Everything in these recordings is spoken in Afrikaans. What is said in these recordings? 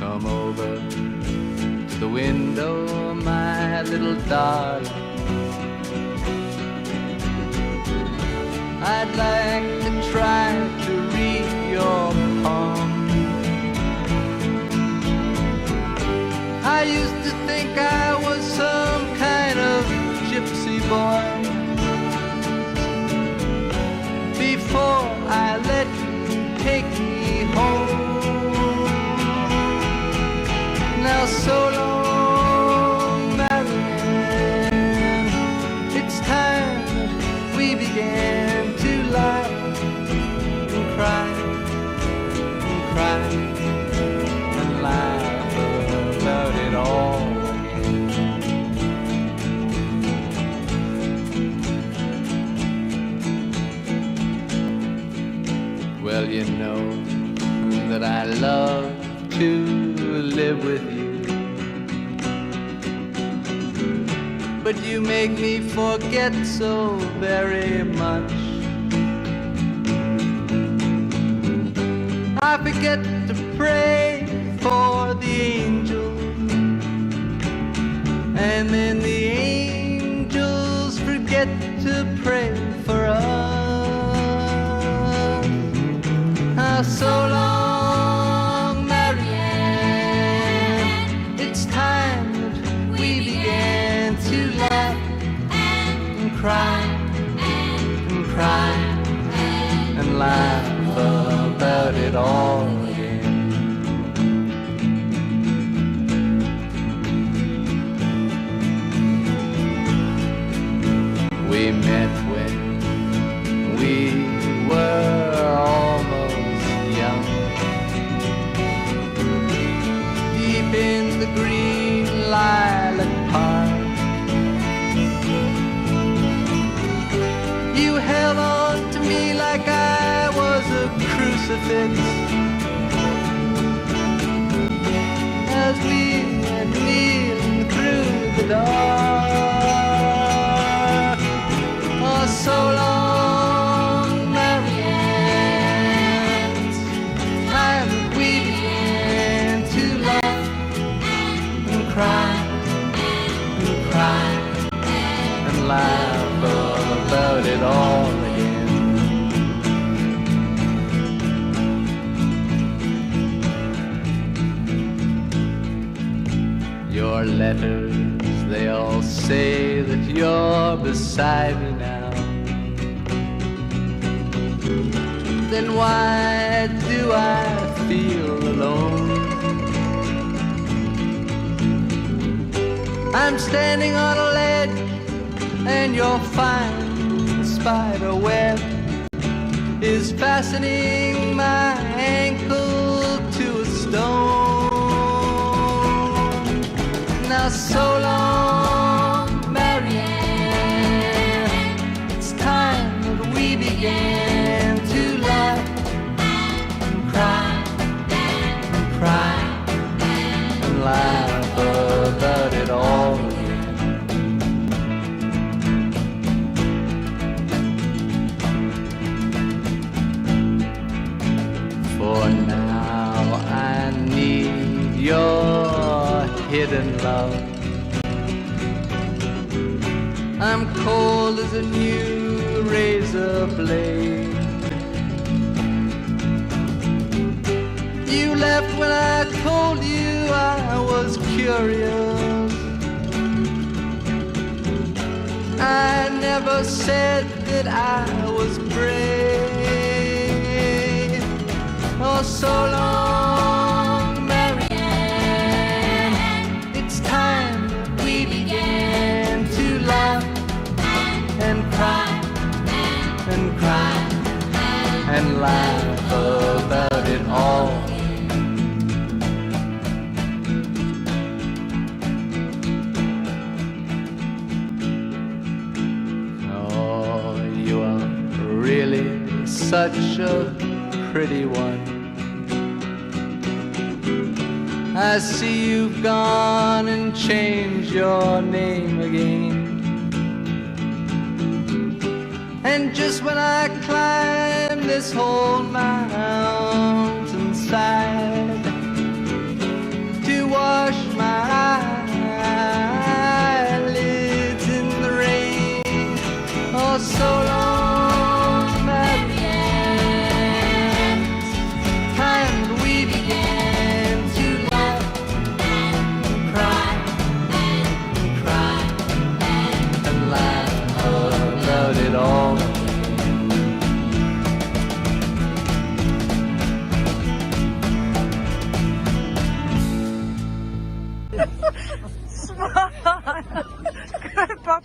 Come over to the window, my little darling. I'd like to try to read your palm. I used to think I was some kind of gypsy boy before I let you take me home. Now so long, Marianne, it's time that we began to laugh and cry and cry and laugh about it all again. Well, you know that I love to live with you, but you make me forget so very much. I forget to pray for the angels, and then the angels forget to pray for us. So long, Marianne, it's time that we began to laugh and cry and cry and laugh about it all again. We met when we were almost young, deep in the green lilac park. You held on to me like I was a crucifix as we went kneeling through the dark. Oh, so long, Marianne, it's time that we began to laugh and cry and cry and laugh about it all again. Your letters, they all say that you're beside me now. Then why do I feel alone? I'm standing on a ledge and your fine spider web is fastening my ankle to a stone. Now so long, Marianne, it's time that we began to laugh and cry and cry and laugh about it all again. For now I need your hidden love. I'm cold as a new razor blade. You left when I told you I was curious. I never said that I was brave. Oh, so long, Marianne, it's time that we began to laugh and cry and cry and laugh about it all. Oh, you are really such a pretty one. I see you've gone and changed your name again. And just when I climb this whole mountainside,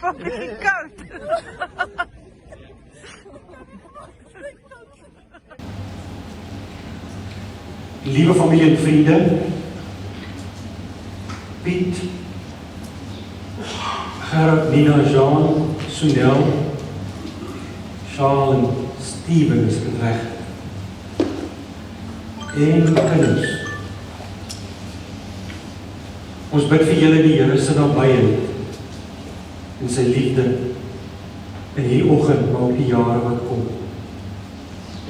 maar bietjie koud. Liewe familie en vriende, Piet, Gerard, Nina, Jean, Sunel, Charles en Steven is reg. En kinders. Ons bid vir julle die Here se nabyheid en sy liefde in hierdie oggend, maar ook die jare wat kom.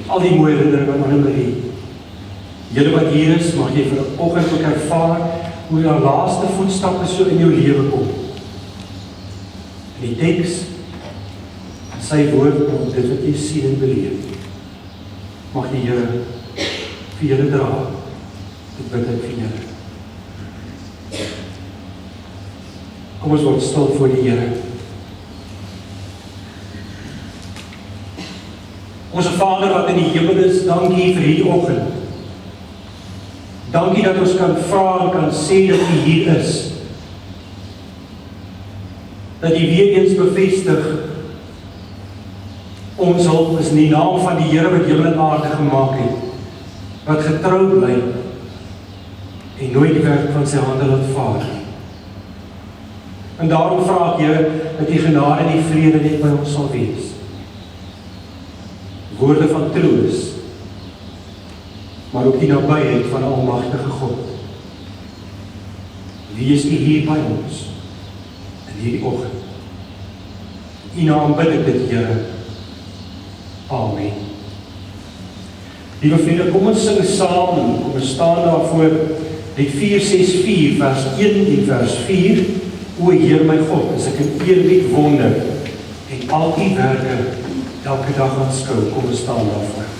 Al die mooi herinneringe aan Anne-Marie. Julle wat hier is, mag jy vir 'n oggend ook ervaar hoe jou laaste voetstappe so in jou lewe kom. In die teks, sy woord om dit wat jy sien en beleef. Mag die Here vir julle dra. Dit bid ek vir julle. Kom ons word stil voor die Here. Onze Vader wat in die hemel is, dankie vir hierdie oggend. Dankie dat ons kan vra en kan sê dat U hier is. Dat U weer eens bevestig, ons hulp is in die naam van die Here wat hemel en aarde gemaak het, wat getrou bly en nooit die werk van sy hande laat vaar. En daarom vra ek Here dat die genade en die vrede net by ons sal wees. Woorde van troos, maar ook die nabyheid van 'n almagtige God. Wees U hier by ons in hierdie oggend. In U naam bid ek dit, Here. Amen. Liewe vriende, kom ons sing saam, kom ons staan daarvoor, Lied 464, vers 1 en vers 4, O Heer my God, as ek in eerbied wonder, en al die werke elke dag aanskou, kom ons staan daarvoor.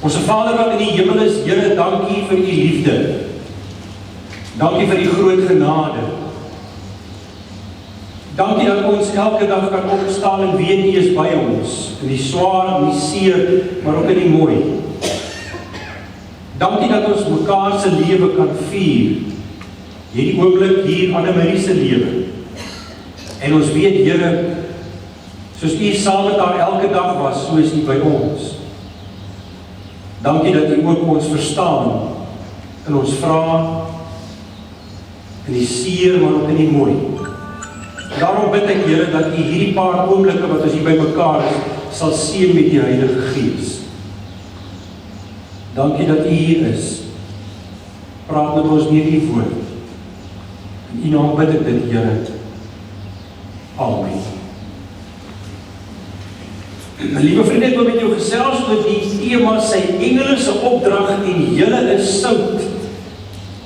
Onze Vader wat in die hemel is, Here, dankie vir U liefde. Dankie vir die groot genade. Dankie dat ons elke dag kan opstaan en weet U is by ons, in die swaar, in die seer, maar ook in die mooi. Dankie dat ons mekaar se lewe kan vier, hierdie oomblik hier Annemarie se lewe. En ons weet, Here, soos U saam met haar elke dag was, so is U by ons. Dankie dat U ook ons verstaan, in ons vra, in die seer, maar ook in die mooi. Daarom bid ek, Here, dat U hierdie paar oomblikke wat ons hier by mekaar is, sal seën met die Heilige Gees. Dankie dat U hier is. Praat met ons deur U woord. In U naam bid ek dit, Here. Amen. My liewe vriende, ek wil met jou gesels oor die tema sy engele se opdrag en julle is sout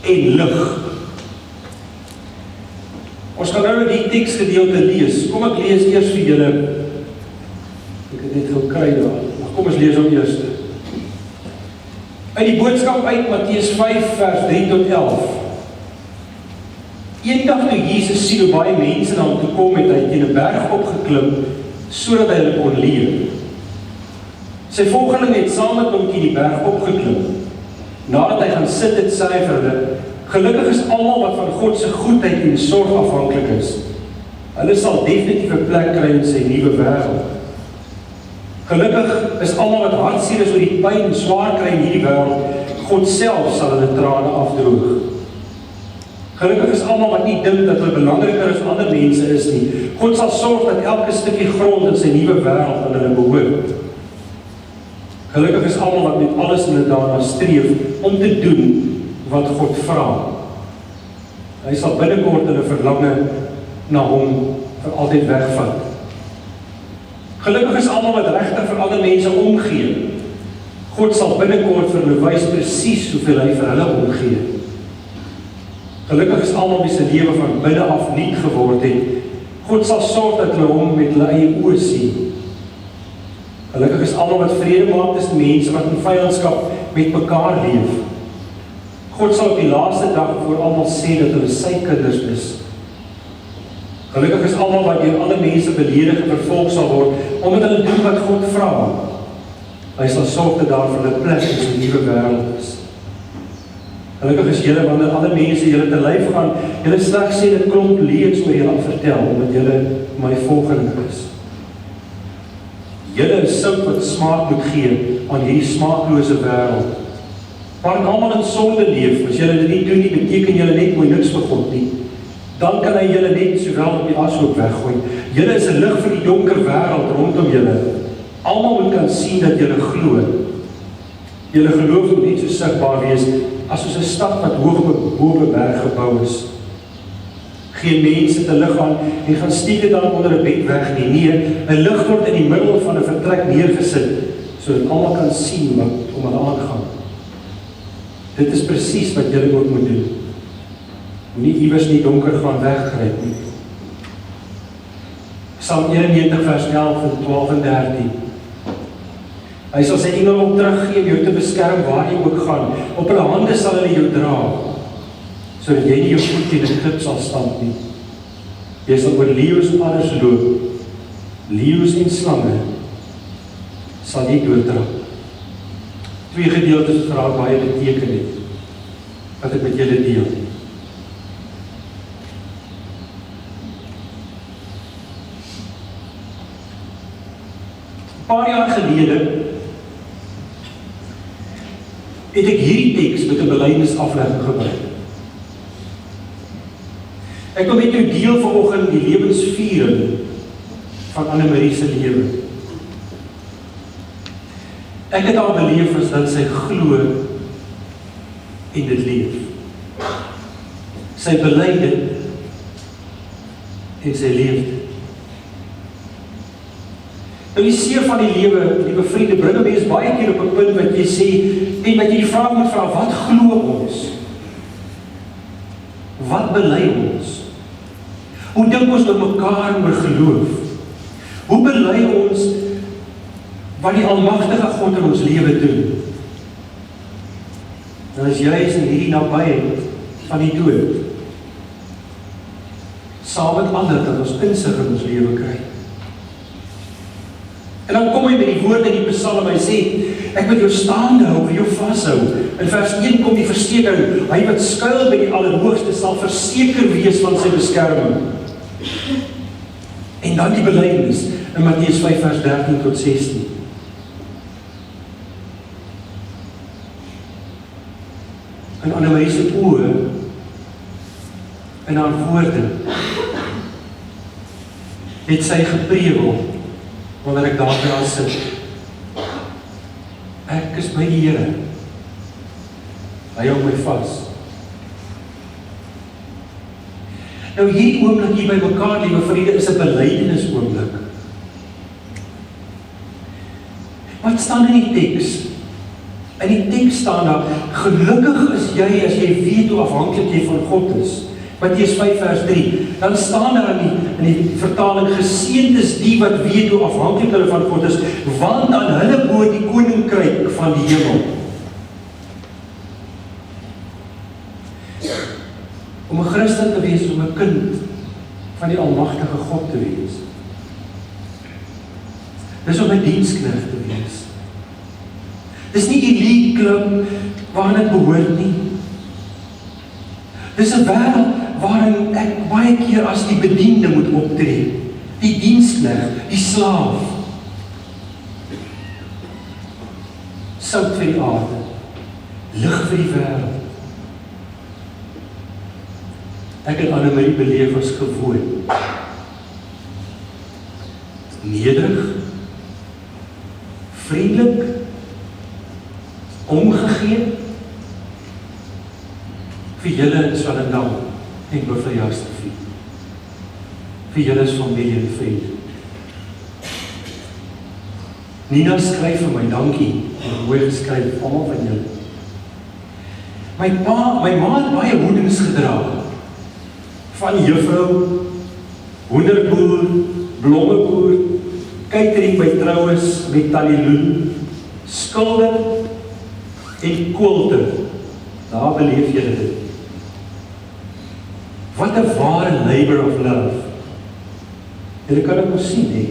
en lig. Ons gaan nou die teksgedeelte lees. Kom ek lees eers vir julle. Ek het net gekry daar. Maar kom ons lees hom eers. Uit die boodskap uit Matteus 5 vers 3 tot 11. Eendag toe Jesus sien hoe baie mense na hom toe kom, het hy teen 'n berg opgeklim sodat hy hulle kon leer. Sy volgelinge het saam met hom teen die berg opgeklim. Nadat hy gaan sit het, sê hy vir hulle: Gelukkig is almal wat van God se goedheid en sorg afhanklik is. Hulle sal definitief 'n plek kry in sy nuwe wêreld. Gelukkig is almal wat hartseer is oor die pyn en swaar kry in hierdie wêreld. God self sal hulle trane afdroog. Gelukkig is almal wat nie dink dat hulle belangriker as ander mense is nie. God sal sorg dat elke stukkie grond in sy nuwe wêreld aan hulle behoort. Gelukkig is almal wat met alles in hulle daarna streef om te doen wat God vra. Hy sal binnekort hulle verlange na hom vir altyd wegvat. Gelukkig is almal wat regtig vir ander mense omgee. God sal binnekort vir hulle wys presies hoeveel hy vir hulle omgee. Gelukkig is almal wie se lewe van binne af nuut geword het. God sal sorg dat hulle hom met hulle eie oë sien. Gelukkig is almal wat vrede maak tussen mense wat in vyandskap met mekaar leef. God sal op die laaste dag voor almal sê dat hulle sy kinders is. Gelukkig is almal wat deur ander mense beledig en vervolg sal word, omdat hulle doen wat God vra. Hy sal sorg dat daar vir hulle plek in sy nuwe wêreld is. Gelukkig is julle wanneer ander mense julle te lyf gaan, julle slegs sê 'n klomp leuns oor julle vertel, omdat julle my volgeling is. Julle is sout wat smaak moet gee aan hierdie smaaklose wêreld. Waar almal in sonde leef, as julle dit nie doen nie, beteken julle net mooi niks vir God nie. Dan kan hy julle net sowel op die ashoop weggooi. Julle is 'n lig vir die donker wêreld rondom julle. Almal moet kan sien dat julle glo. Julle geloof moet net so sigbaar wees as soos 'n stad wat hoog bo 'n berg gebou is. Geen mense te lig aan en gaan steek dit dan onder 'n bed weg nie. Nee, 'n lig word in die middel van 'n vertrek neergesit sodat almal kan sien wat om hulle aangaan. Dit is presies wat julle ook moet doen. Moenie iewers in die donker gaan weggryp nie. Psalm 91 vers 11 en 12 en 13. Hy sal sy engele op teruggee om jou te beskerm waar jy ook gaan. Op hulle hande sal hulle jou dra, sodat jy nie jou voet teen 'n klip sal stamp nie. Jy sal oor leeu's en adders loop. Leeu's en slange sal nie doodtrap. Twee gedeeltes wat baie beteken het, wat ek met julle deel. Paar jaar gelede het ek hierdie teks met 'n belydenisaflegging gebruik. Ek wil met jou deel vanoggend die lewensviering van Annemarie se lewe. Ek het haar beleef as dat sy glo en dit leef. Sy bely dit en sy leef dit. Nou die seer van die lewe, liewe vriende, bring 'n mens baie keer op 'n punt wat jy sê, en wat jy die vraag moet vra, wat glo ons? Wat bely ons? Hoe dink ons oor mekaar oor geloof? Hoe bely ons wat die almagtige God in ons lewe doen? En as jy is in hierdie nabyheid van die dood, saam met ander, dat ons insig in ons lewe kry. En dan kom hy met die woord in die Psalm, hy sê, ek wil jou staande hou, wil jou vashou. In vers 1 kom die versekering, hy wat skuil by die Allerhoogste sal verseker wees van sy beskerming. En dan die belydenis in Matteus 5 vers 13 tot 16. In Annemarie se oë en haar woorde het sy geprewel wanneer ek daar sit. Ek is by die Here. Hy hou my vas. Nou hierdie oomblik hier by mekaar, liewe vriende, is 'n belydenis oomblik. Wat staan in die teks? In die teks staan daar, gelukkig is jy as jy weet hoe afhanklik jy van God is. Matteus 5 vers 3, dan staan daar in die vertaling, geseënd is die wat weet hoe afhanklik hulle van God is, want aan hulle behoort die koninkryk van die hemel. Om 'n Christen te wees, om 'n kind van die almagtige God te wees. Dis om 'n diensknegt te wees. Dis nie elite klub waarin ek behoort nie. Dis 'n wêreld waarin ek baie keer as die bediende moet optree. Die diensknegt, die slaaf. Sout vir die aarde, lig vir die wêreld. Ek het Annemarie beleef as gewoon. Nederig, vriendelik, omgegee, vir julle in Swellendam en Buffalo te vier. Vir julle is familie en vriende. Nina skryf vir my dankie, en mooi geskryf, almal van julle. My ma het baie hoedings gedra, van juffrou, hoenderboer, blommeboer, catering by troues met Tallyloon, skilder en koelte. Daar beleef julle dit. Wat 'n ware labor of love. Julle kan dit mos sien, hè?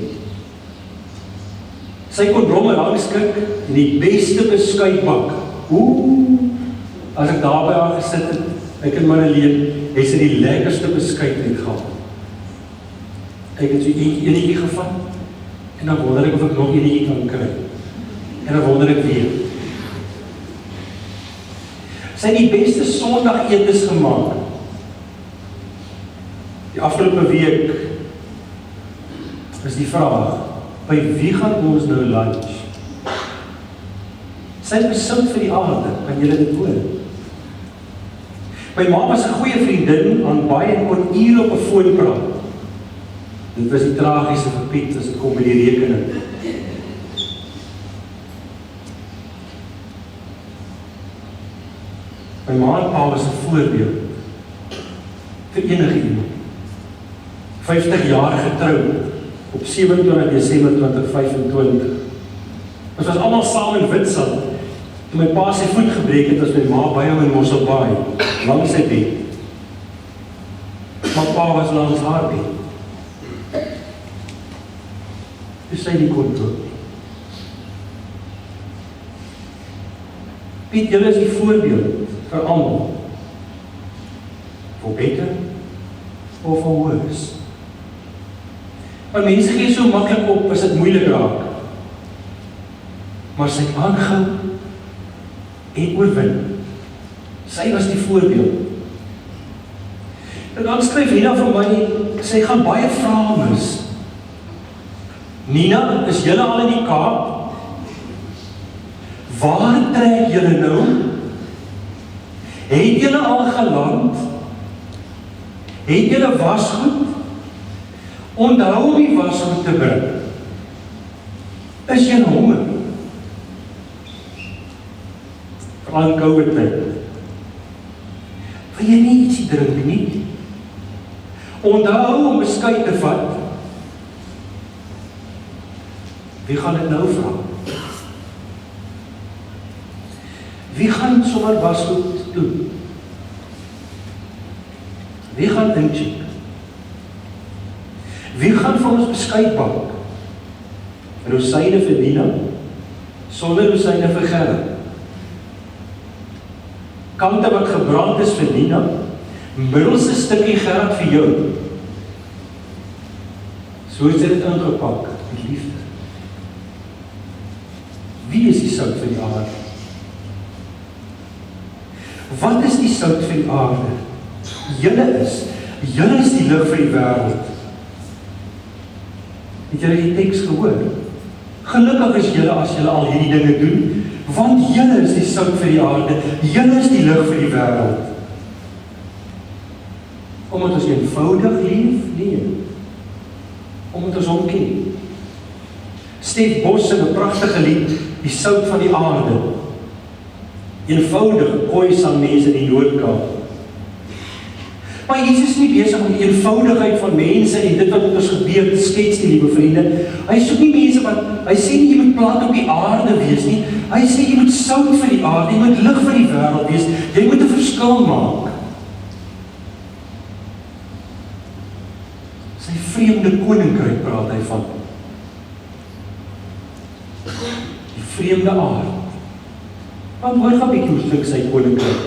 Sy kon blomme rangskik in die beste beskuitbak. As ek daar by haar gesit het, ek en Marleen, het sy die lekkerste beskuit uitgehaal. Ek het so enetjie gevat, en dan wonder ek of ek nog enetjie kan kry. En dan wonder ek weer. Sy het die beste sondagetes gemaak. Die afgelope week is die vraag, by wie gaan ons nou lunch? Sy het besout vir die aarde, kan julle dit hoor? My ma was 'n goeie vriendin, aan baie kon ure op 'n foon praat. Dit was die tragiese vir Piet, as dit kom by die rekening. My ma en pa was 'n voorbeeld vir enige iemand. 50 jaar getroud op 27 Desember 2025. Ons was almal saam in Witstrand. Toe my pa sy voet gebreek het, was my ma by hom in Mosselbaai, langs sy bed. Maar pa was langs haar bed. Dis sy nie kon doen. Piet, julle is die voorbeeld vir almal. For better of for worse. Maar mense gee so maklik op as dit moeilik raak. Maar sy aangehou en oorwin. Sy was die voorbeeld. En dan skryf Nina vir my, sy gaan baie vrae mis. Nina, is julle al in die Kaap? Waar trek julle nou? Het julle al geland? Het julle wasgoed? Onthou om die wasgoed te bring. Is jy honger? Veral in COVID tyd. Wil jy nie ietsie drink nie? Onthou om beskuit te vat. Wie gaan dit nou vra? Wie gaan sommer wasgoed doen? Wie gaan incheck? Wie gaan vir ons beskuit bak? Rosyne vir Nina, sonder rosyne vir Gerrit. Kante wat gebrand is vir Nina, middelste stukkie Gerrit vir jou. So is dit ingepak, met liefde. Wie is die sout vir die aarde? Wat is die sout vir die aarde? Julle is die lig vir die wêreld. Het julle die teks gehoor? Gelukkig is julle as julle al hierdie dinge doen, want julle is die sout vir die aarde, julle is die lig vir die wêreld. Omdat ons eenvoudig leef? Nee. Omdat ons hom ken. Stef Bos sing 'n pragtige lied, die sout van die aarde. Eenvoudig gooi sang mense in die Noord-Kaap. Maar Jesus is nie besig om die eenvoudigheid van mense en dit wat met ons gebeur te skets nie, liewe vriende. Hy soek nie mense hy sê nie jy moet plat op die aarde wees nie. Hy sê jy moet sout vir die aarde, jy moet lig vir die wêreld wees. Jy moet 'n verskil maak. Sy vreemde koninkryk praat hy van. Die vreemde aard. Want hoor gaan bietjie hoe klink sy koninkryk.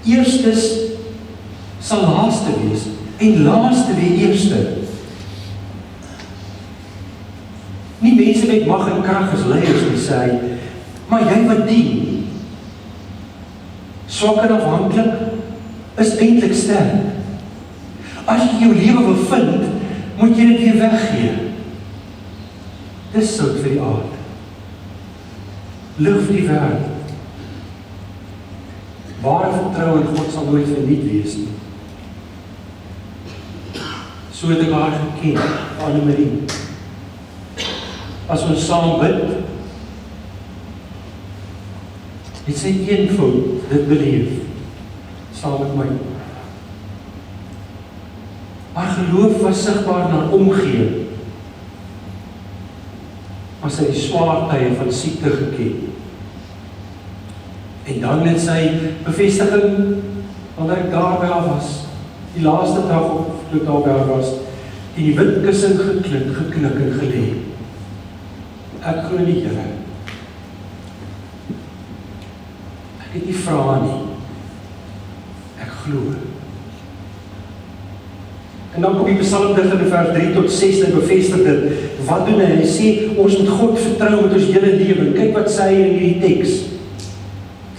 Eerstes sal laaste wees, en laaste weer eerste. Nie mense met mag en krag as leiers nie, sê hy, maar jy wat dien, swak en afhanklik, is eintlik sterk. As jy jou lewe wil vind, moet jy dit weer weggee. Dis sout vir die aarde. Lig vir die wêreld. Ware vertroue in God sal nooit verniet wees nie. So het ek haar geken, Annemarie. As ons saam bid, het sy eenvoud dit beleef, saam met my. Haar geloof was sigbaar na omgee, as sy die swaar tye van siekte geken. En dan het sy bevestiging, wanneer ek daar by haar was, die laaste dag op, toe ek daar by haar was, die wit kussing geknik en gelê. Ek glo die Here. Ek het nie vra nie. Ek glo. En dan kom die psalmdigter in vers 3 tot 6 en bevestig dit. Wat doen hy? Hy sê, ons moet God vertrou met ons hele lewe. Kyk wat sê hy in hierdie teks.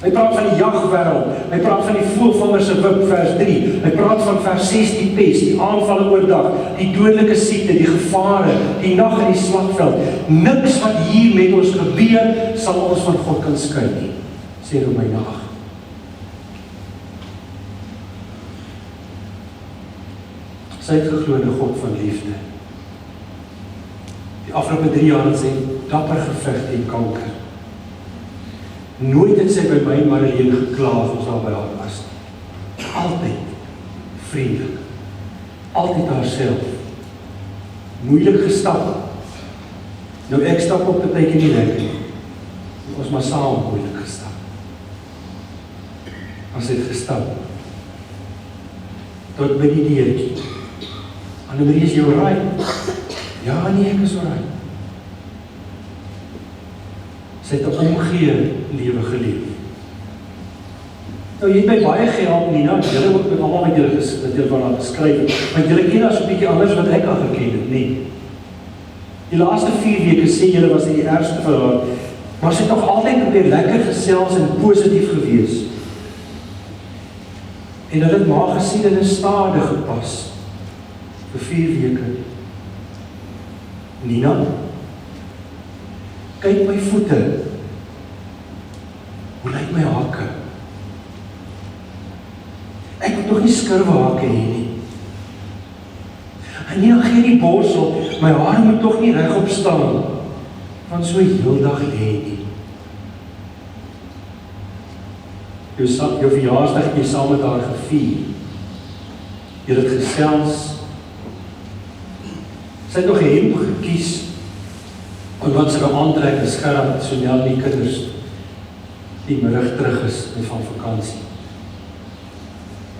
Hy praat van die jagwêreld, hy praat van die voëlvanger se wip, vers 3, hy praat van vers 6, die pes, die aanvalle oordag, die dodelike siekte, die gevare, die nag in die slagveld. Niks wat hier met ons gebeur, sal ons van God kan skei nie, sê Romeine 8. Sy het geglo in 'n God van liefde. Die afgelope 3 jaar het sy dapper geveg teen kanker. Nooit het sy by my Marlene gekla as ons daar by haar was. Altyd vriendelik. Altyd haarself. Moeilik gestap. Nou ek stap op partykeer nie lekker nie. Ons maar saam moeilik gestap. Ons het gestap. Tot by die deurtjie. Annemarie, is jy alright? Ja, nee, ek is alright. Sy het 'n omgee lewe geleef. Nou, jy het my baie gehelp, Nina, julle ook met almal met julle van haar geskryf het, want julle ken haar so 'n bietjie anders wat ek al geken het, nee. Die laaste 4 weke sê julle was die ergste vir haar, maar sy het nog altyd probeer lekker gesels en positief gewees. En hulle het maar gesien in 'n stadig gepas vir 4 weke. Nina, kyk my voete. Hoe lyk my hake? Ek moet nog nie skurwe hake hê nie. En Nina, gee die borsel, my hare moet tog nie regop staan, want so heeldag lê nie. Jou verjaarsdag het jy saam met haar gevier. Jy het gesels. Sy het nog 'n hemp gekies, en wat sy nou aantrek is gerad, so nie die kinders die middag terug is van vakansie.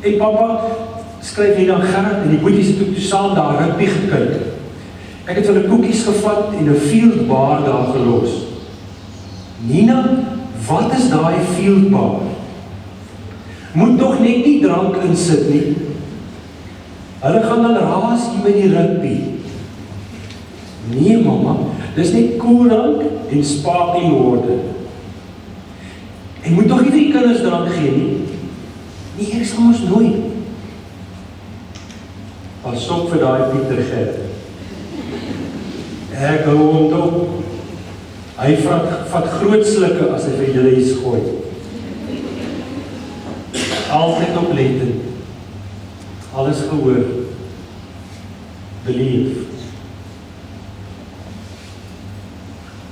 En papa, skryf Nina, Gerrit en die boeties het ook toe saam daar rugby gekyk. Ek het hulle koekies gevat en 'n field bar daar gelos. Nina, wat is daai field bar? Moet tog net nie drank insit nie. Hulle gaan dan raas hier met die rugby. Nee mamma, dis net koeldrank en sparkling water. En moet tog nie vir die kinders drank gee nie. Nee, ek sal mos nooit. Pas op vir daai Pieter Gert. Ek hou hom dop. Hy vat groot slukke as hy vir julle iets gooi. Altyd oplettend. Alles gehoor. Beleef.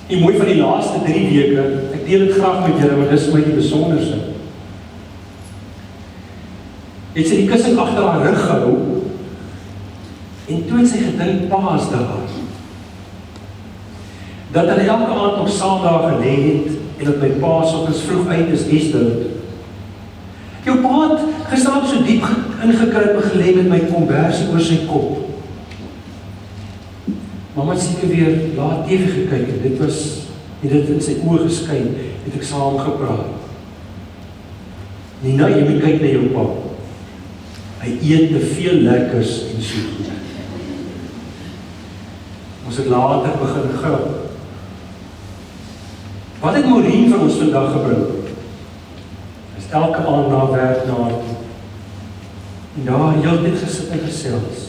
Die mooi van die laaste 3 weke, ek deel dit graag met julle, want dis my die besonderse. Het sy die kussing agter haar rug gehou, en toe het sy gedink Paasdag, dat hulle elke aand op Saterdag gelê het, en dat my pa soggens vroeg uit is Esdoud. Jou pa het gisterand so diep ingekruip en gelê met my konversie oor sy kop. Mamma het seker weer laat TV gekyk en dit in sy oë geskyn, het ek saam gepraat. Nina, jy moet kyk na jou pa. Hy eet te veel lekkers en so goed. Ons het later begin grap. Wat het Maureen vir ons vandag gebring? Is elke aand na werk na haar toe. En daar heeltyd gesit en gesels.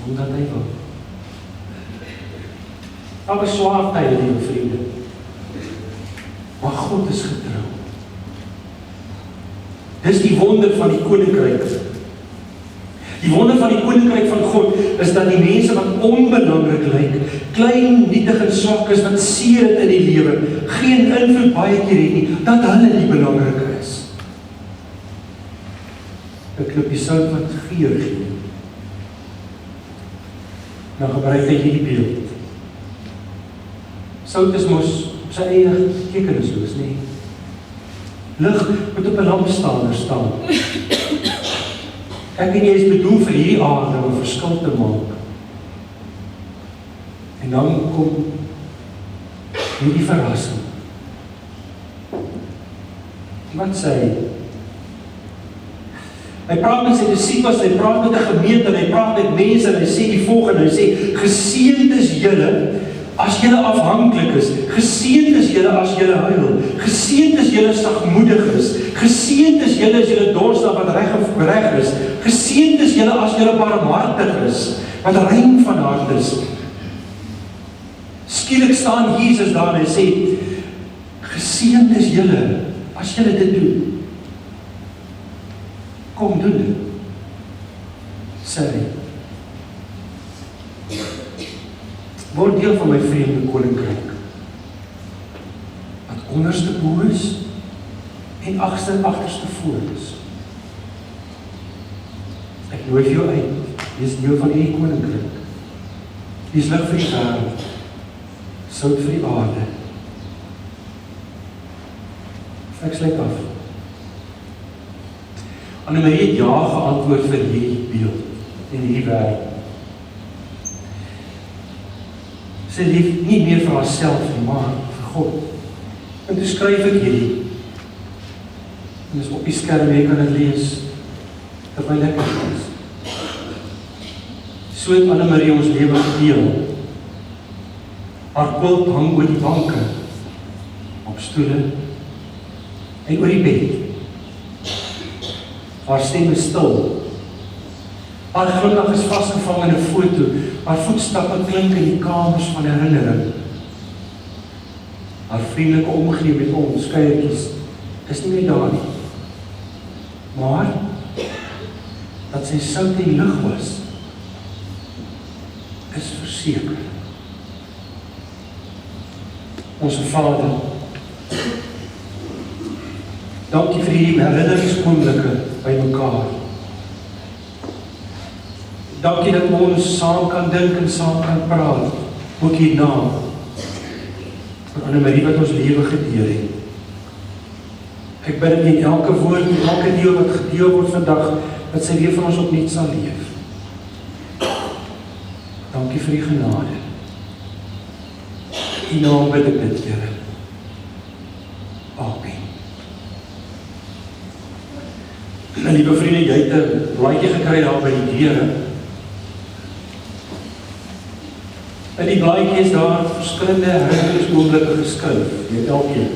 Omdat hy wil. Daar was swaar tye, liewe vriende. Maar God is getrou. Dis die wonder van die koninkryk. Die wonder van die koninkryk van God is dat die mense wat onbelangrik lyk, klein, nietig en swak is, wat seer het in die lewe, geen invloed baie keer het nie, dat hulle die belangrike is. 'n klipie sout wat geur gee. Nou gebruik hy hierdie beeld. Sout is mos op sy eie tekenisloos, nie? Lig moet op 'n lampstander staan. Ek en jy is bedoel vir hierdie aarde om 'n verskil te maak. En dan kom hierdie verrassing. Wat sê hy? Hy praat met sy disippels, hy praat met 'n gemeente, hy praat met mense en hy sê die volgende, hy sê, geseënd is julle as julle afhanklik is, geseënd is julle as julle huil, geseënd is julle sagmoedig is, geseënd is julle as julle dorsdag wat reg is, geseënd is julle as julle barmhartig is, wat rein van hart is. Skielik staan Jesus daar en hy sê, geseënd is julle as julle dit doen. Kom doen dit, sê hy. Word deel van my vreemde koninkryk, wat onderste bo is, en agterste voor is. Ek nooi vir jou uit, jy is deel van die koninkryk. Jy is lig vir die wêreld, sout vir die aarde. Ek sluit af. Annemarie het ja geantwoord vir hierdie beeld en hierdie werk. Sy lief nie meer vir haarself nie, maar vir God. En toe skryf ek hierdie. En dis op die skerm, jy kan dit lees. Dat my lekker is. So het Annemarie ons lewe gedeel. Haar quilt hang oor die banke, op stoele en oor die bed. Haar stem is stil. Haar glimlag is vasgevang in 'n foto. Haar voetstappe klink in die kamers van herinnering. Haar vriendelike omgee met ons kuiertjies is nie meer daar nie. Maar dat sy sout en lig was, is verseker. Onse Vader, dankie vir hierdie herinneringsoomblik by mekaar. Dankie dat ons saam kan dink en saam kan praat, ook hierna, vir Annemarie wat ons lewe gedeel het. Ek bid in elke woord, en elke deel wat gedeel word vandag, dat sy weer van ons opnuut sal leef. Dankie vir die genade. In die naam bid ek dit, Here. Amen. En liewe vriende, jy het 'n blaadjie gekry daar by die deur. In die blaadjie is daar verskillende herinneringoomblikke geskryf, met elkeen.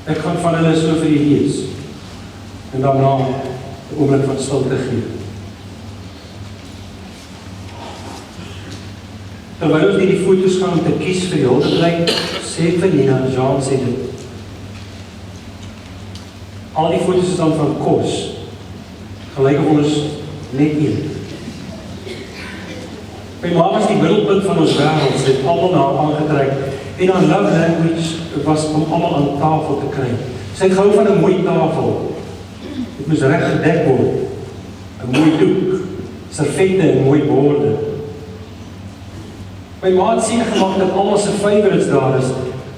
Ek gaan van hulle so vir u lees, en daarna 'n oomblik van stilte gee. Terwyl ons die foto's gaan om te kies vir die hulpblyk, sê vir Nina, Jean sê dit. Al die foto's is dan van kos, gelyk of ons net een. My ma was die middelpunt van ons wêreld, sy het almal na haar aangetrek, en haar love language was om almal aan tafel te kry. Sy het gehou van 'n mooi tafel. Dit moes reg gedek word. 'n Mooi doek, servette en mooi borde. My ma het seker gemaak dat almal se favorites daar is.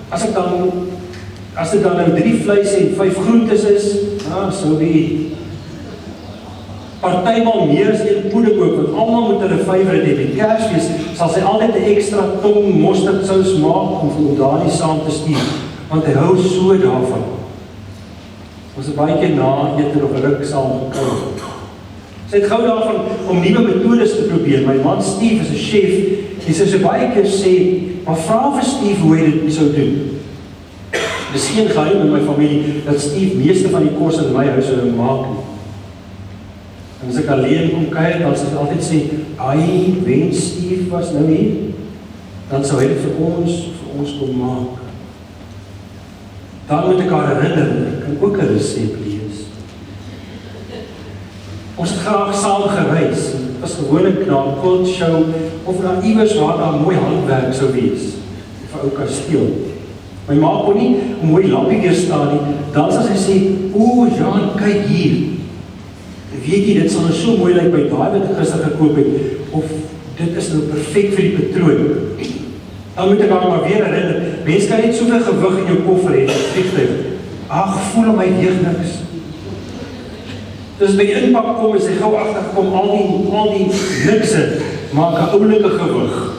As dit dan nou 3 vleis en 5 groentes is, so be. Partymal meer as 1 poeder ook, want almal moet hulle favorite hê. Die Kersfees sal sy altyd 'n ekstra tong mosterdsous maak om daardie saam te stuur, want hy hou so daarvan. Ons het baie keer na ete of 'n ruk saam gekou. Sy het gou daarvan om nuwe metodes te probeer. My man Steve is 'n chef, en sy sê baie keer sê, maar vra vir Steve hoe hy dit sou doen. Dis geen geheim in my familie dat Steve meeste van die kos in my huis sou maak nie. En as ek alleen kom kuier, dan sal ek altyd sê, "Ai, wen Steve was nou hier," dan sou hy dit vir ons kom maak. Dan moet ek haar herinner, ek kan ook 'n resep lees. Ons het graag saam gereis. Dit was gewoonlik na 'n quilt show of na iewers waar daar mooi handwerk sou wees. Of 'n ou kasteel. My ma kon nie 'n mooi lampie weerstaan nie. Dan sal sy sê, "O, Jean, kyk hier. Weet jy, dit sal nou so mooi lyk by daai wat ek gister gekoop het, of dit is nou perfek vir die patroon." Dan moet ek haar maar weer herinner, mens kan net soveel gewig in jou koffer hê, vliegtuig. Ag, voel om my weeg niks. Dus by die inpak kom, is hy gou agtergekom, al die nikse maak 'n oulike gewig.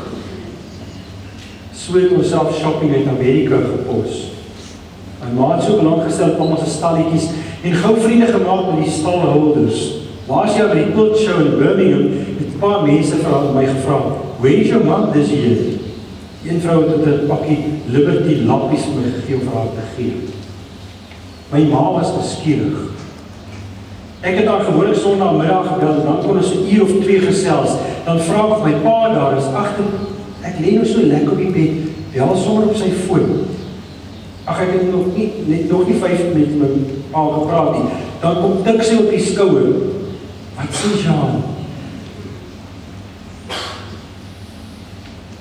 So het ons self shopping uit Amerika gepos. My ma het so belang gestel op almal se stalletjies, en gou vriende gemaak met die stalhouders. Laas jaar by die quilt show in Birmingham, het 'n paar mense my gevra, "Where is your mom this year?" Een vrou het 'n pakkie Liberty lappies vir my gegee om vir haar te gee. My ma was geskierig. Ek het haar gewoonlik Sondagmiddag gebel, dan kon ons 'n uur of 2 gesels. Dan vra ek of my pa daar is. Agter, ek lê nou so lekker op die bed, bel sommer op sy foon. Ag, ek het nog nie 5 minute met my pa gepraat nie. Dan kom tik sy op die skouer. "Wat sê Jean?"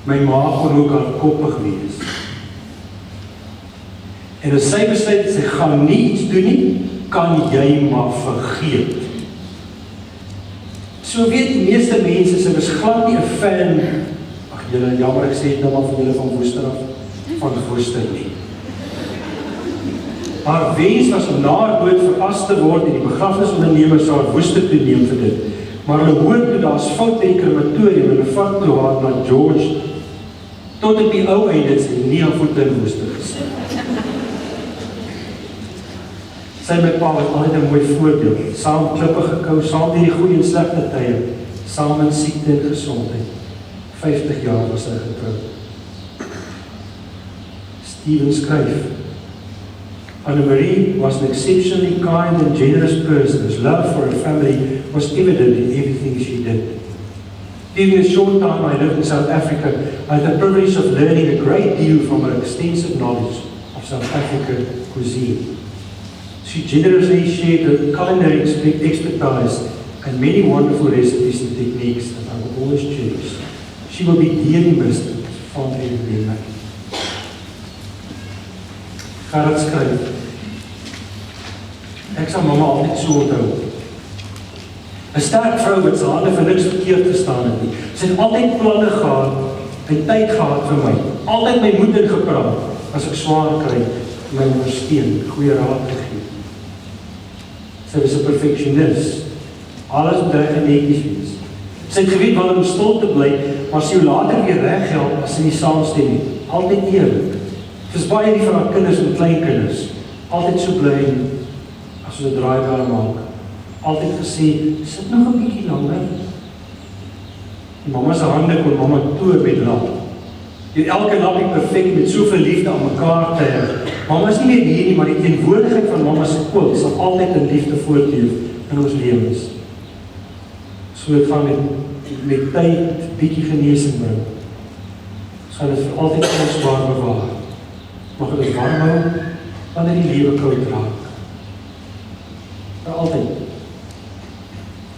My ma kon ook haar koppig wees. En as sy besluit, sy gaan nie iets doen nie, kan jy maar vergeet. So weet die meeste mense, sy was glad nie 'n fan, ag julle, jammer ek sê het nou maar vir julle van Woester af, van Woester nie. Haar wens was om na haar dood veras te word en die begrafnisondernemers sou haar Woester toe neem vir dit. Maar hulle hoor toe daar's fout by die krematorium en hulle vat toe haar na George. Tot op die ou einde het sy nie haar voete in Woester gesit. Sy my pa was altyd 'n mooi voorbeeld. Saam klippe gekou, saam deur die goeie en slegte tye, saam in siekte en gesondheid. 50 jaar was sy getroud. Stephen skryf, Anne-Marie was an exceptionally kind and generous person whose love for her family was evident in everything she did. During the short time I lived in South Africa, I had the privilege of learning a great deal from her extensive knowledge of South African cuisine. She generously shared her culinary expertise and many wonderful recipes and techniques that I will always cherish. She will be dearly missed and fondly remembered. Gerard skryf, ek sal mamma altyd so onthou. 'n sterk vrou wat sy hande vir niks verkeerd gestaan het nie. Sy het altyd planne gehad Hy het tyd gehad vir my, altyd my moed ingepraat, as ek swaar kry, my ondersteun, goeie raad gegee. Sy was 'n perfeksionis, alles moet reg en netjies wees. Sy het geweet wanneer om stil te bly, maar sy later weer reghelp as sy nie saamstem nie, altyd eerlik. Dis baie die van haar kinders en kleinkinders, altyd so bly as hulle draai daar maak. Altyd gesê, sit nog 'n bietjie langer. Die mamma se hande kon mamma toe met lap. Die elke lappie perfek met soveel liefde aan mekaar te hê. Mamma is nie meer hier nie, maar die teenwoordigheid van mamma se koel sal altyd in liefde voortleef in ons lewens. So dit gaan met tyd bietjie genesing bring. Sal dit vir altyd ons waar bewaar. Mag dit warm hou wanneer die lewe koud raak. Vir altyd.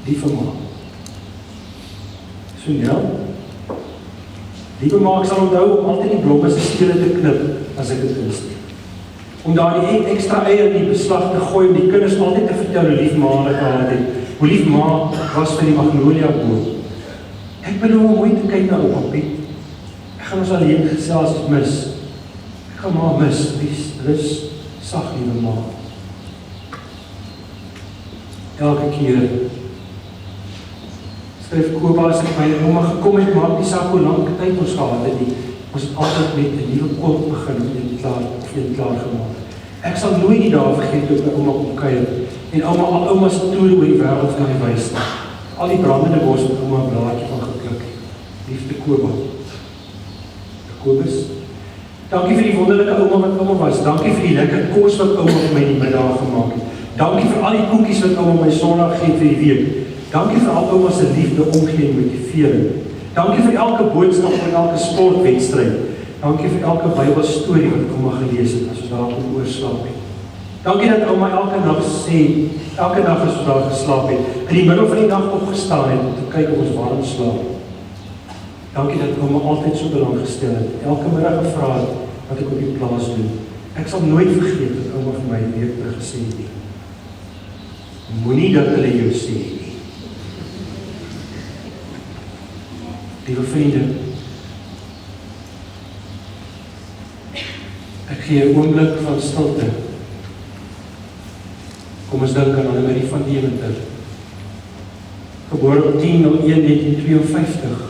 Liewe ma. So nou, liewe ma, ek sal onthou om altyd die blomme se stele te knip as ek dit insteek. Om daar die ekstra eier in die beslag te gooi, om die kinders altyd te vertel hoe lief ma hulle gehad het. Hoe lief ma was vir die magnolia boom. Ek beloof om mooi te kyk na opa Piet. Ek gaan ons alleen gesels mis. Ek gaan ma mis, rus, sag liewe ma. Elke keer skryf Koba as ek my ouma gekom het, maak die saak hoe lang tyd ons gehad het nie. Ons het altyd met 'n nuwe kort begin en klaar gemaak. Ek sal nooit die dae vergeet toe my ouma kom kuier en ouma se toer oor die wêreld kan my wys. Al die brandende bos met ouma 'n blaadjie van gepluk. Liefde Koba. Kobus. Dankie vir die wonderlike ouma wat ouma was. Dankie vir die lekker kos wat ouma vir my in die middag gemaak het. Dankie vir al die koekies wat ouma my Sondag gee vir die week. Dankie vir al ouma se liefde, omgee en motivering. Dankie vir elke boodskap en elke sportwedstryd. Dankie vir elke Bybelstorie wat ouma gelees het as ons daar kon oorslaap het. Dankie dat ouma elke nag sê, elke dag as ons daar geslaap het, in die middel van die nag opgestaan het om te kyk of ons warm slaap. Dankie dat ouma altyd so belang gestel het. Elke middag gevra het wat ek op die plaas doen. Ek sal nooit vergeet dat ouma vir my weer teruggesê het nie. Moenie dat hulle jou sê nie. Liewe vriende, ek gee 'n oomblik van stilte. Kom ons dink aan Annemarie van Deventer. Gebore op 10/01/1952.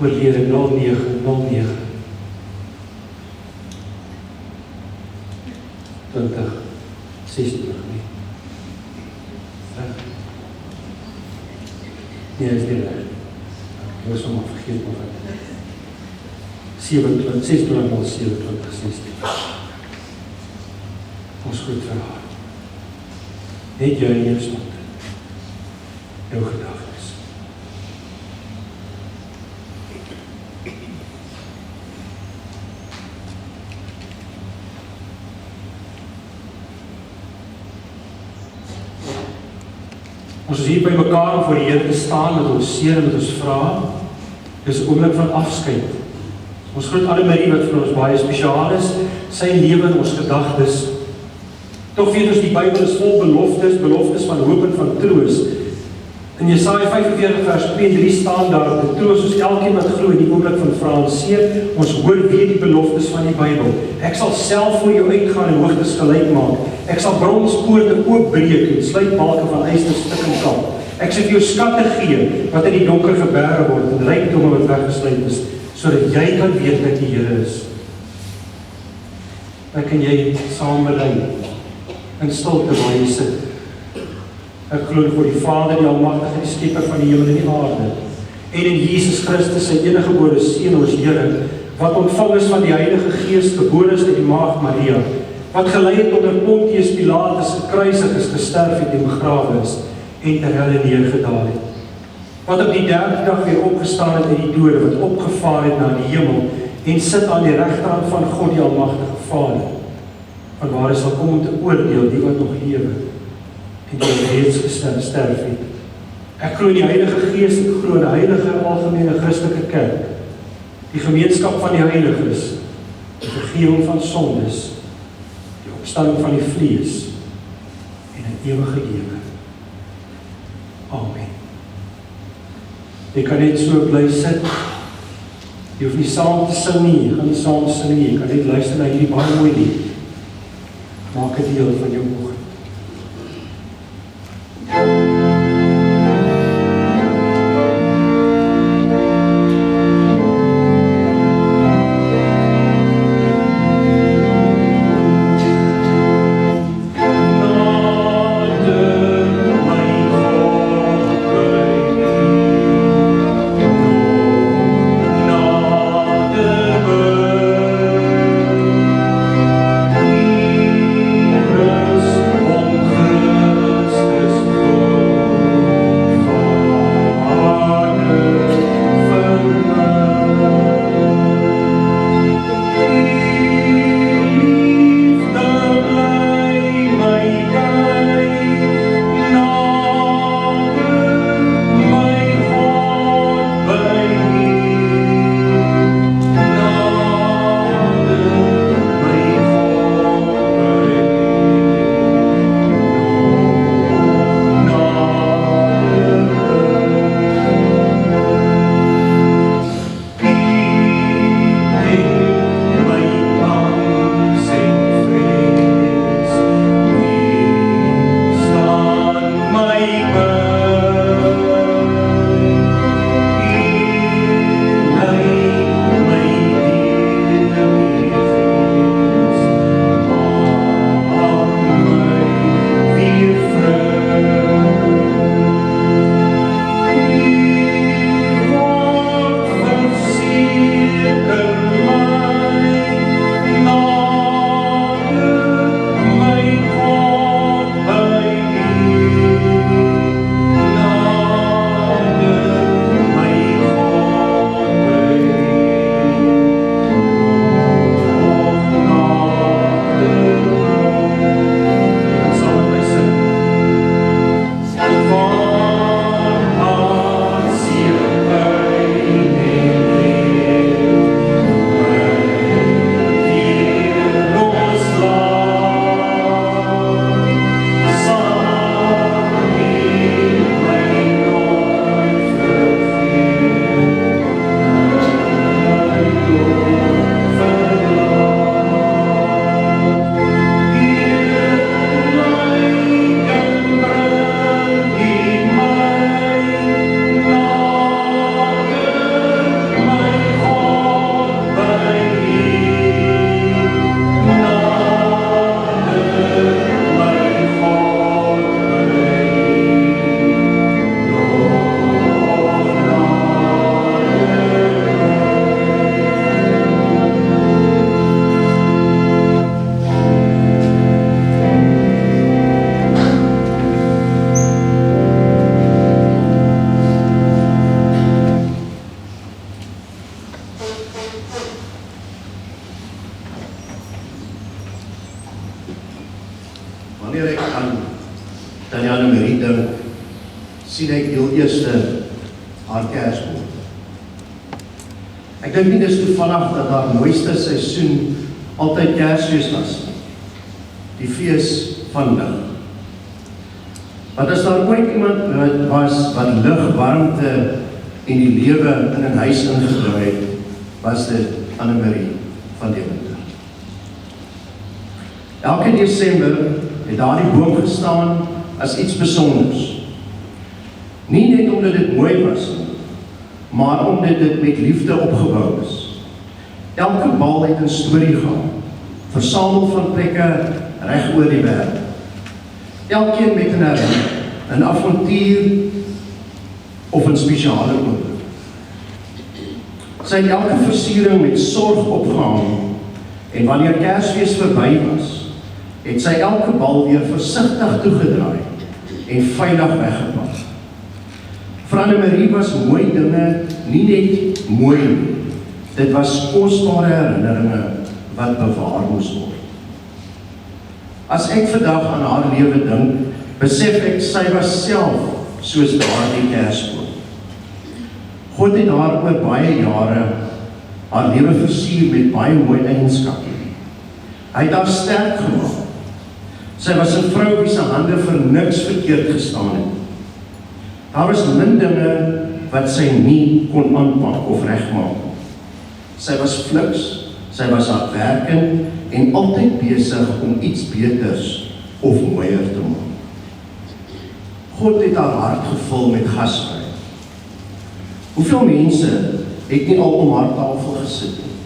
Oorlede 09/09/2016. nie. Nee, is nie reg. Ek was sommer vergeet maar wat. 26/07/2016. Ons groet vir haar. Net jou in jou stond. Jou gedagtes. Ons is hier by mekaar om voor die Here te staan met ons seën en met ons vrae. Dis 'n oomblik van afskeid. Ons groet Annemarie wat vir ons baie spesiaal is, sy lewe in ons gedagtes. Tog weet ons die Bybel is vol beloftes, beloftes van hoop en van troos. In Jesaja 45 vers 2 en 3 staan daar, "Die troos ons elkeen wat glo in die oomblik van vrae en seer." Ons hoor weer die beloftes van die Bybel. Ek sal self voor jou uitgaan en hoogtes gelyk maak. Ek sal bronspoorte oopbreek en sluitbalke van yster stuk en kap. Ek sal vir jou skatte gee wat in die donker geberg word en rykdomme wat weggesluit is, sodat jy kan weet dat die Here is. Dan kan jy saam bely in stilte waar jy sit. Ek glo voor die Vader, die Almagtige, die Skepper van die hemel en die aarde, en in Jesus Christus, sy eniggebore Seun, ons Here, wat ontvang is van die Heilige Gees, gebore is uit die Maagd Maria, wat gelei het onder Pontius Pilatus, gekruisig is, gesterf het en begrawe is, en ter helle neergedaal het. Wat op die 3de dag weer opgestaan het uit die dode, wat opgevaar het na die hemel, en sit aan die regterhand van God die Almagtige Vader, vanwaar hy sal kom om te oordeel die wat nog lewe, en die reeds gesterf het. Ek glo in die Heilige Gees, ek glo in die heilige algemene Christelike kerk, die gemeenskap van die heiliges, die vergifnis van sondes, die opstanding van die vlees en 'n ewige lewe. Amen. Jy kan net so bly sit Jy hoef nie saam te sing nie, jy gaan nie saam sing nie, jy kan net luister na hierdie baie mooi lied. Maak 'n deel van jou oggend. Wanneer ek aan Tannie Annemarie dink, sien ek heel eerste haar Kersboom. Ek dink nie dis toevallig dat haar mooiste seisoen altyd Kersfees was, die fees van lig. Want as daar ooit iemand was wat lig, warmte en die lewe in 'n huis ingebring het, was dit Annemarie van Deventer. Elke Desember het daardie boom gestaan as iets besonders. Nie net omdat dit mooi was, maar omdat dit met liefde opgebou is. Elke bal het 'n storie gehad, versamel van plekke reg oor die wêreld. Elkeen met 'n herinnering, 'n avontuur of 'n spesiale oomblik. Sy het elke versiering met sorg opgehang en wanneer Kersfees verby was, het sy elke bal weer versigtig toegedraai en veilig weggepak. Vir Annemarie was mooi dinge nie net mooi nie, dit was kosbare herinneringe wat bewaar moes word. As ek vandag aan haar lewe dink, besef ek sy was self soos daardie Kersboom. God het haar oor baie jare haar lewe versier met baie mooi eienskappe. Hy het haar sterk gemaak. Sy was 'n vrou wie se hande vir niks verkeerd gestaan het. Daar was min dinge wat sy nie kon aanpak of regmaak. Sy was fliks, sy was hardwerkend en altyd besig om iets beters of mooier te maak. God het haar hart gevul met gasvryheid. Hoeveel mense het nie al om haar tafel gesit nie?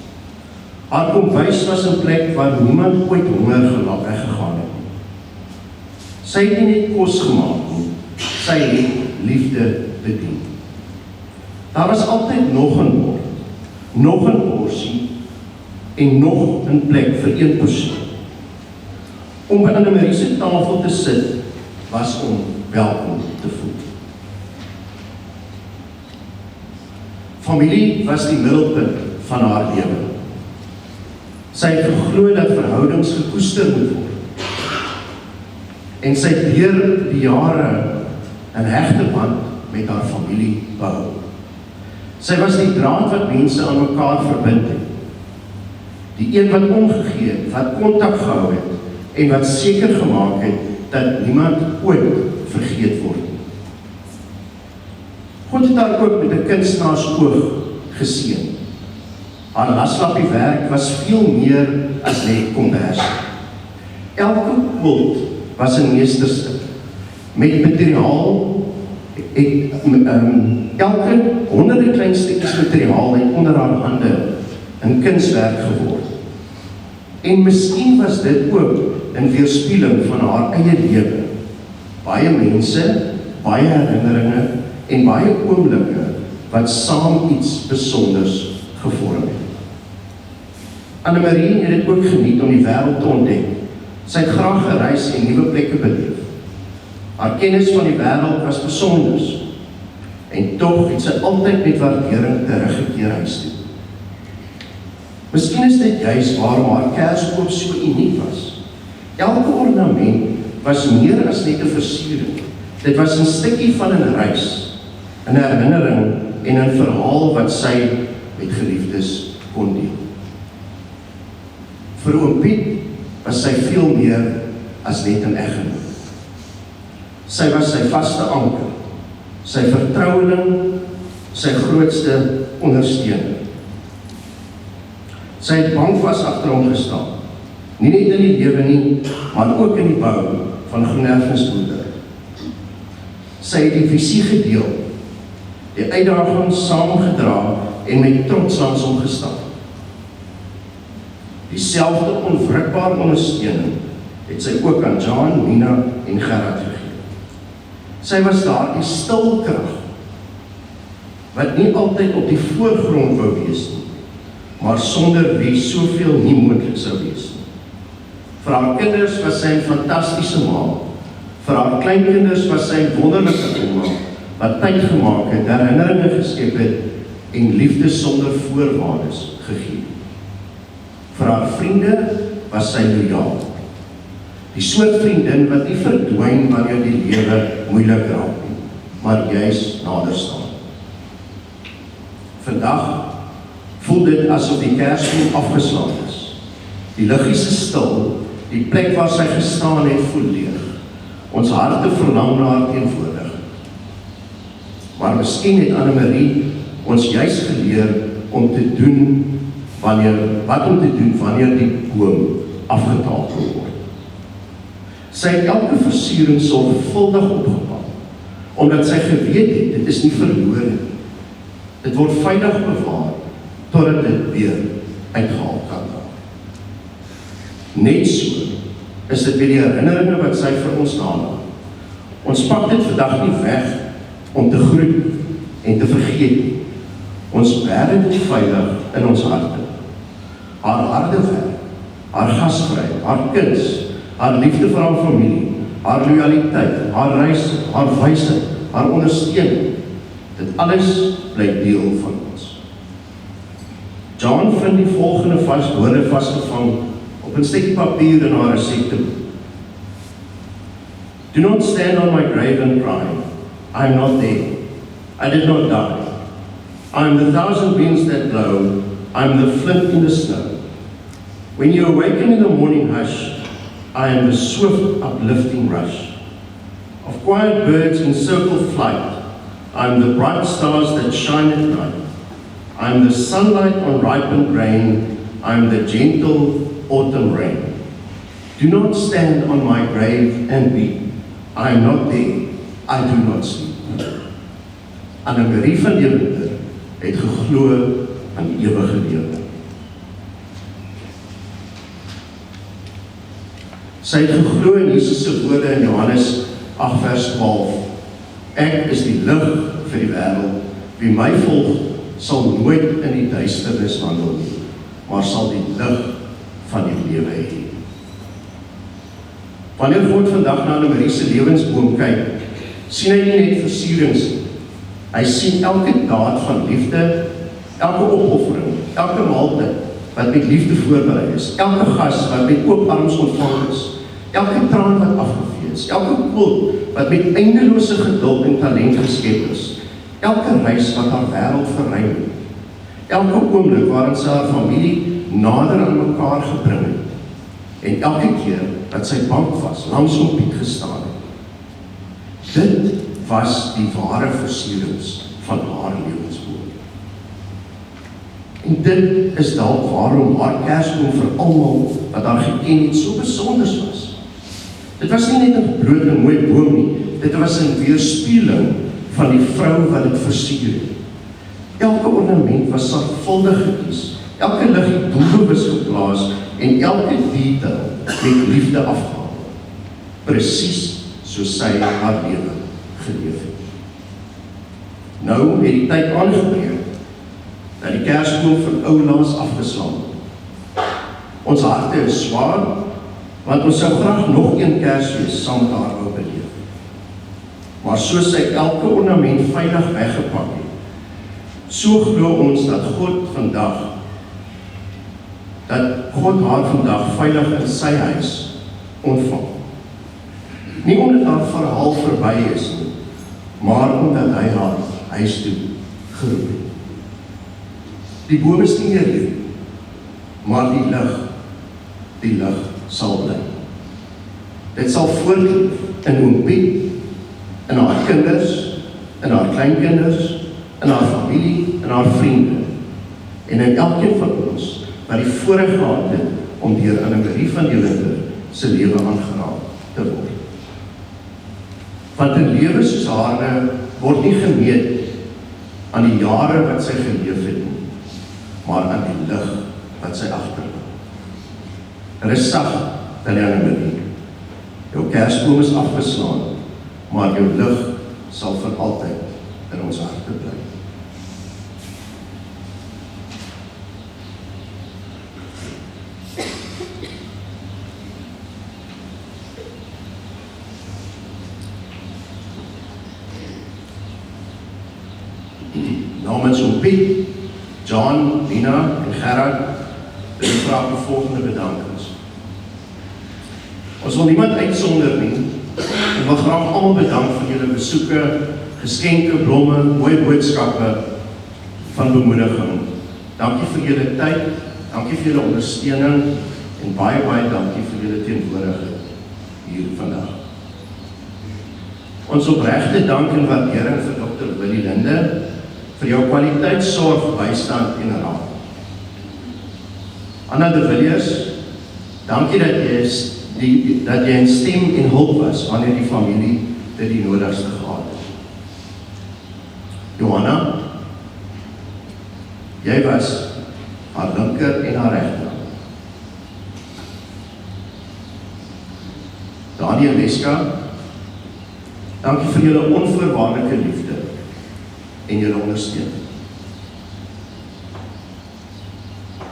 Haar kombuis was 'n plek waar niemand ooit honger weggegaan het nie. Sy het nie net kos gemaak nie, sy het liefde bedien. Daar was altyd nog 'n bord, nog 'n porsie en nog 'n plek vir een persoon. Om by Annemarie se tafel te sit was om welkom te voel. Familie was die middelpunt van haar lewe. Sy het geglo dat verhoudings gekoester moet word. En sy het deur die jare 'n hegte band met haar familie behou. Sy was die draad wat mense aan mekaar verbind het. Die een wat omgegee het, wat kontak gehou het en wat seker gemaak het dat niemand ooit vergeet word nie. God het haar ook met 'n kunstenaarsoog geseën. Haar laslappiewerk was veel meer as net kombers. Elke quilt was 'n meesterstuk. Met materiaal elke honderde klein stukkies materiaal het onder haar hande 'n kunswerk geword. En miskien was dit ook 'n weerspieëling van haar eie lewe. Baie mense, baie herinneringe en baie oomblikke wat saam iets besonders gevorm het. Annemarie het dit ook geniet om die wêreld te ontdek. Sy het graag gereis en nuwe plekke beleef. Haar kennis van die wêreld was besonders. En tog het sy altyd met waardering teruggekeer huis toe. Miskien is dit juis waarom haar kerskoop so uniek was. Elke ornament was meer as net 'n versiering. Dit was 'n stukkie van 'n reis, 'n herinnering en 'n verhaal wat sy met geliefdes kon deel. Vir oom Piet was sy veel meer as net 'n eggenoot. Sy was sy vaste anker, sy vertroueling, sy grootste ondersteuner. Sy het bankvas agter hom gestaan, nie net in die lewe nie, maar ook in die bou van Groen Erfenisboerdery. Sy het die visie gedeel, die uitdagings saamgedra en met trots langs hom gestaan. Dieselfde onwrikbare ondersteuning het sy ook aan John, Mina en Gerard gegee. Sy was daar die stil krag, wat nie altyd op die voorgrond wou wees nie, maar sonder wie soveel nie moontlik sou wees nie. Vir haar kinders was sy 'n fantastiese ma. Vir haar kleinkinders was sy 'n wonderlike ouma, wat tyd gemaak het, herinneringe geskep het en liefde sonder voorwaardes gegee. Vir haar vriende was sy lojaal. Die soort vriendin wat nie verdwyn wanneer die lewe moeilik raak nie, maar juis nader staan. Vandag voel dit asof die Kersboom afgeslaan is. Die liggies is stil, die plek waar sy gestaan het voel leeg. Ons harte verlang na haar teenwoordiging. Maar miskien het Annemarie ons juis geleer om te doen wanneer die boom afgetakel word. Sy het elke versiering sorgvuldig opgepak, omdat sy geweet het, dit is nie verlore nie. Dit word veilig bewaar, totdat dit weer uitgehaal kan word. Net so is dit weer die herinneringe wat sy vir ons nalaat. Ons pak dit vandag nie weg om te groet en te vergeet nie. Ons berg dit veilig in ons harte. Haar harde werk, haar gasvryheid, haar kuns, haar liefde vir haar familie, haar loyaliteit, haar reis, haar wysheid, haar ondersteuning. Dit alles bly deel van ons. John vind die volgende woorde vasgevang op 'n stukkie papier in haar resepteboek. Do not stand on my grave and cry, I am not there. I did not die. I am the thousand winds that blow, I am the flint in the snow. When you awaken in the morning hush, I am the swift uplifting rush of quiet birds in circle flight. I am the bright stars that shine at night. I'm the sunlight on ripened grain. I'm the gentle autumn rain. Do not stand on my grave and weep. I am not there. I do not sleep. Annemarie van Deventer het geglo aan die ewige lewe. Sy het geglo in Jesus se woorde in Johannes 8 vers 12. Ek is die lig vir die wêreld. Wie my volg, sal nooit in die duisternis wandel nie, maar sal die lig van die lewe hê. Wanneer God vandag na Annemarie se lewensboom kyk, sien hy nie net versierings nie. Hy sien elke daad van liefde, elke opoffering, elke maaltyd wat met liefde voorberei is, elke gas wat met oop arms ontvang is, elke traan wat afgevee is, elke kool wat met eindelose geduld en talent geskep is, elke reis wat haar wêreld verruim, elke oomblik waarin sy haar familie nader aan mekaar gebring het, en elke keer dat sy bank was, langs hom Piet gestaan het. Dit was die ware versierings van haar lewensboom. En dit is dalk waarom haar Kersboom vir almal wat haar geken het so besonders was. Dit was nie net 'n bloot en mooi boom nie, dit was 'n weerspieëling van die vrou wat dit versier het. Elke ornament was sorgvuldig gekies, elke lig het doelbewus geplaas en elke detail met liefde afgehaal. Presies soos sy haar lewe geleef het. Nou het die tyd aangebreek dat die Kersboom vir oulaas afgeslaan. Ons harte is swaar, want ons sou graag nog een Kersfees saam met haar wou beleef. Maar soos sy elke ornament veilig weggepak het, so glo ons dat God haar vandag veilig in sy huis ontvang. Nie omdat haar verhaal verby is nie, maar omdat hy haar huis toe geroep het. Die boom is nie meer hier, maar die lig sal bly. Dit sal voortleef in oom Piet, in haar kinders, in haar kleinkinders, in haar familie, in haar vriende, en in elkeen van ons wat die voorreg gehad het om deur Annemarie van Deventer se lewe aangeraak te word. Want 'n lewe soos haar word nie gemeet aan die jare wat sy geleef het nie, maar aan die lig wat sy agterlaat. Rus sag, Annemarie. Jou Kersboom is afgeslaan, maar jou lig sal vir altyd in ons harte bly. Namens oom Piet, John, Nina en Gerard wil ek graag die volgende bedankings. Ons wil niemand uitsonder nie, en wil graag almal bedank vir julle besoeke, geskenke, blomme, mooi boodskappe van bemoediging. Dankie vir julle tyd, dankie vir julle ondersteuning en baie dankie vir julle teenwoordigheid hier vandag. Ons opregte dank en waardering vir Dr. Willie Linde vir jou kwaliteitsorg, bystand en raad. Anna de Villiers, dankie dat jy 'n stem en hulp was wanneer die familie dit die nodigste gehad het. Johanna, jy was haar linker en haar regterhand. Daniel Leska, dankie vir julle onvoorwaardelike liefde en julle ondersteuning.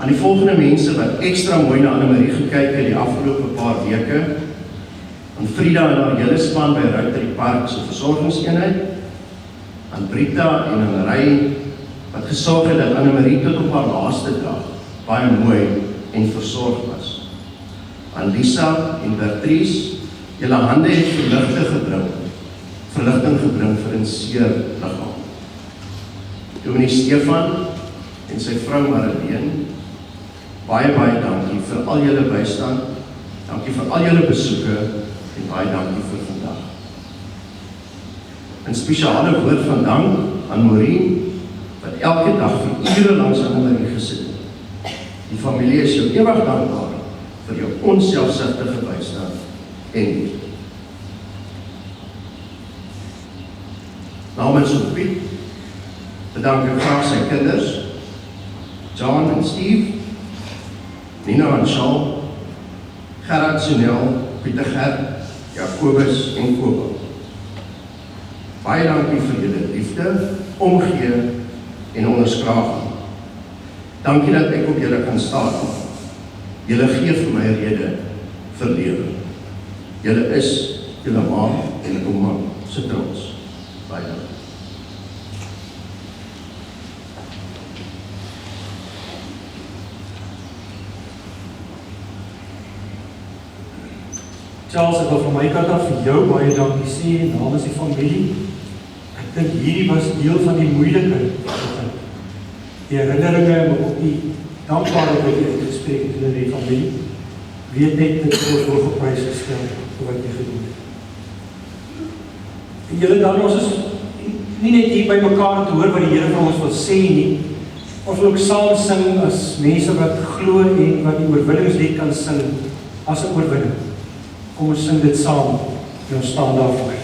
Aan die volgende mense wat ekstra mooi na Annemarie gekyk het die afgelope paar weke, aan Frida en haar hele span by Rotary Park se versorgingseenheid, aan Brita en aan Ray wat gesorg het dat Annemarie tot op haar laaste dag baie mooi en versorg was. Aan Lisa en Bertrice, julle hande het verligting gebring vir 'n seer liggaam. Dominee Stefan en sy vrou Marlene, baie dankie vir al julle bystand, dankie vir al julle besoeke en baie dankie vir vandag. 'n spesiale woord van dank aan Maureen wat elke dag vir ure langs Annemarie gesit. Die familie is jou ewig dankbaar vir jou onselfsugtige bystand en liefde. Namens ons Piet bedank ek graag sy kinders, John en Steve, Nina en Shaw, Gerard Sonel, Pieter Gert, Jacobus en Koba. Baie dankie vir julle liefde, omgee en onderskraging. Dankie dat ek op julle kan staan. Julle gee vir my rede vir lewe. Julle is julle ma en ouma se trots. Baie dankie. Charles, ek wil van my kant af vir jou baie dankie sê namens die familie. Ek dink hierdie was deel van die moeilikheid. Die herinneringe, maar ook die dankbaarheid wat jy uitgespreek het in die familie. Weet net dat jy word geprys gestel vir wat jy gedoen het. En julle dan, ons is nie net hier by mekaar te hoor wat die Here vir ons wil sê nie. Ons wil ook saam sing as mense wat glo en wat die oorwinningslied kan sing as 'n oorwinning. Kom ons sing dit saam en ons staan daarvoor.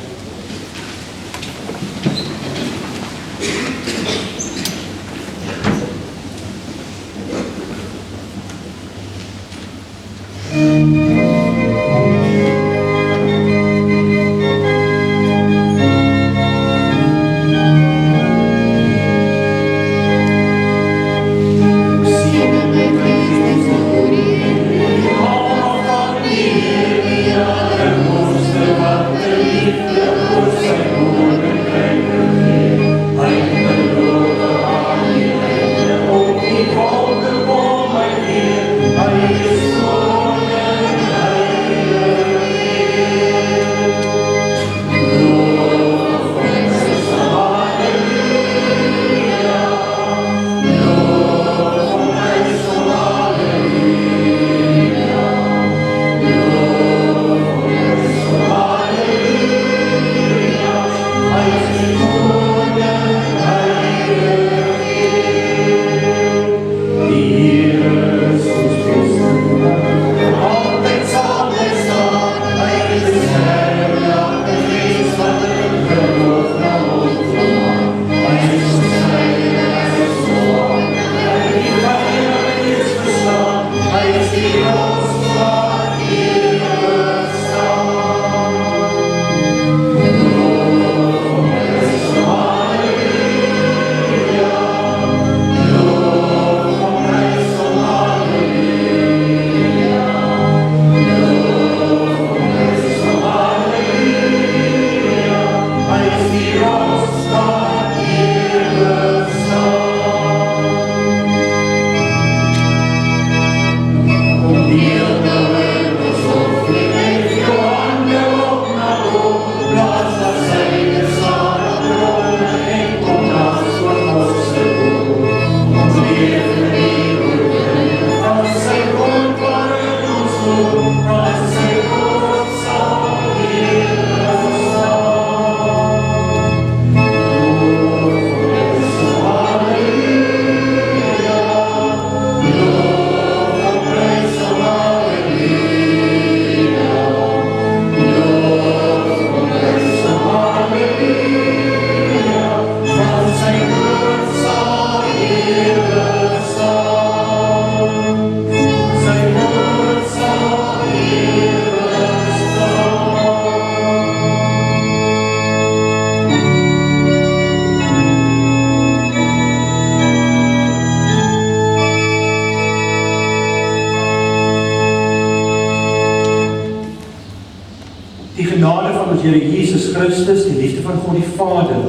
Here Jesus Christus, die liefde van God die Vader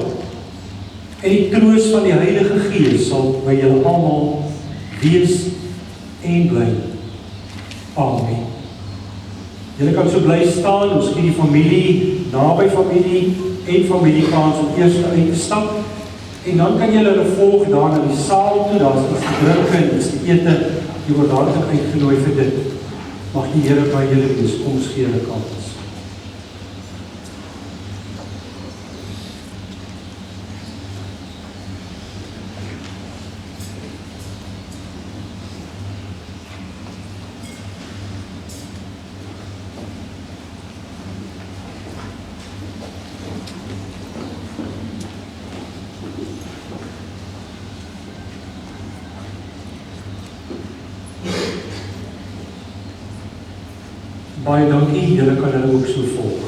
en die troos van die Heilige Gees sal by julle almal wees en bly. Amen. Julle kan so bly staan, ons gee die familie, naby familie en familiekans om eers uit te stap en dan kan julle hulle volg daar na die saal toe, daar is die drinke en is die ete, jy word daar uitgenooi vir dit. Mag die Here by julle wees, kom ons gee hulle kans. Baie dankie, julle kan hulle ook so volg.